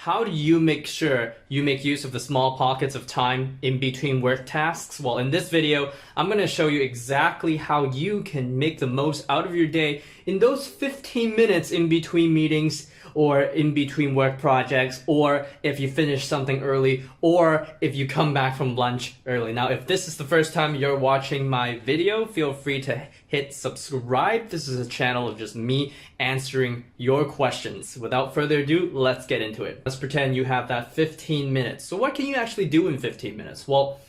How do you make sure you make use of the small pockets of time in between work tasks? Well, in this video, I'm going to show you exactly how you can make the most out of your day in those 15 minutes in between meetings or in between work projects, or if you finish something early, or if you come back from lunch early. Now, if this is the first time you're watching my video, feel free to hit subscribe. This is a channel of just me answering your questions. Without further ado, let's get into it. Let's pretend you have that 15 minutes. So what can you actually do in 15 minutes? Well,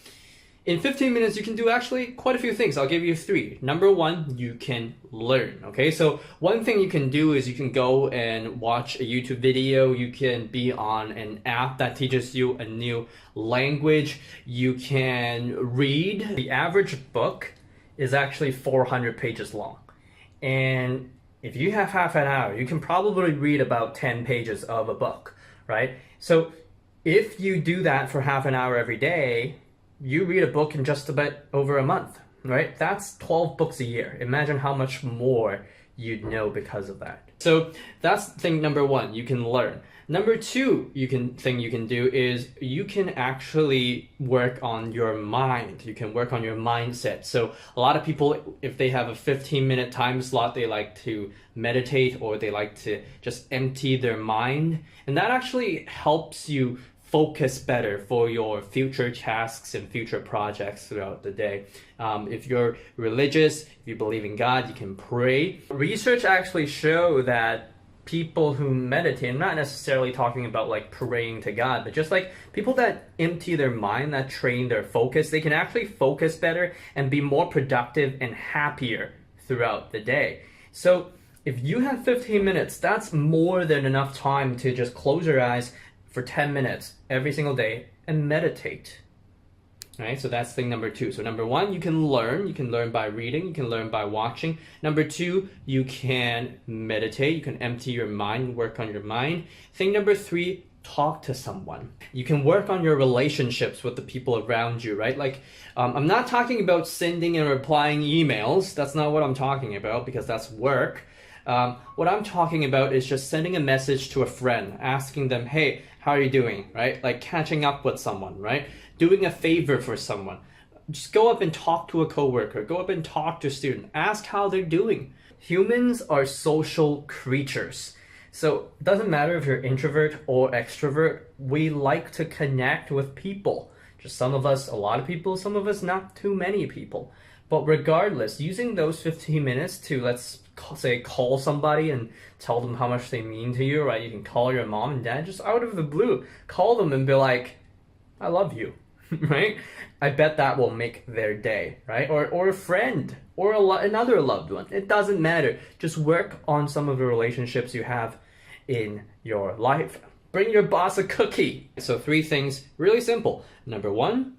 in 15 minutes, you can do actually quite a few things. I'll give you 3. Number 1, you can learn, okay? So one thing you can do is you can go and watch a YouTube video. You can be on an app that teaches you a new language. You can read. The average book is actually 400 pages long. And if you have half an hour, you can probably read about 10 pages of a book, right? So if you do that for half an hour every day, you read a book in just about over a month, right? That's 12 books a year. Imagine how much more you'd know because of that. So that's thing number 1, you can learn. Number 2, thing you can do is you can actually work on your mind. You can work on your mindset. So a lot of people, if they have a 15-minute time slot, they like to meditate or they like to just empty their mind. And that actually helps you focus better for your future tasks and future projects throughout the day. If you're religious, if you believe in God, you can pray. Research actually show that people who meditate, I'm not necessarily talking about like praying to God, but just like people that empty their mind, that train their focus, they can actually focus better and be more productive and happier throughout the day. So if you have 15 minutes, that's more than enough time to just close your eyes for 10 minutes every single day and meditate. All right, so that's thing number 2. So number 1, you can learn. You can learn by reading. You can learn by watching. Number 2, you can meditate. You can empty your mind, work on your mind. Thing number 3, talk to someone. You can work on your relationships with the people around you, right? Like, I'm not talking about sending and replying emails. That's not what I'm talking about because that's work. What I'm talking about is just sending a message to a friend, asking them, hey, how are you doing, right? Like catching up with someone, right? Doing a favor for someone. Just go up and talk to a coworker, go up and talk to a student, ask how they're doing. Humans are social creatures. So it doesn't matter if you're introvert or extrovert, we like to connect with people. Just some of us, a lot of people, some of us, not too many people. But regardless, using those 15 minutes to, let's say, call somebody and tell them how much they mean to you, right? You can call your mom and dad just out of the blue. Call them and be like, I love you, right? I bet that will make their day, right? Or a friend or another loved one. It doesn't matter. Just work on some of the relationships you have in your life. Bring your boss a cookie. So 3 things, really simple. Number 1,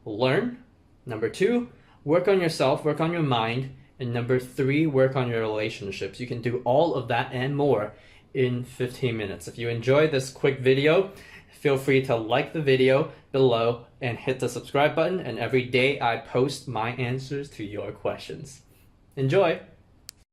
learn. Number 2, work on yourself, work on your mind. And number 3, work on your relationships. You can do all of that and more in 15 minutes. If you enjoyed this quick video, feel free to like the video below and hit the subscribe button. And every day I post my answers to your questions. Enjoy!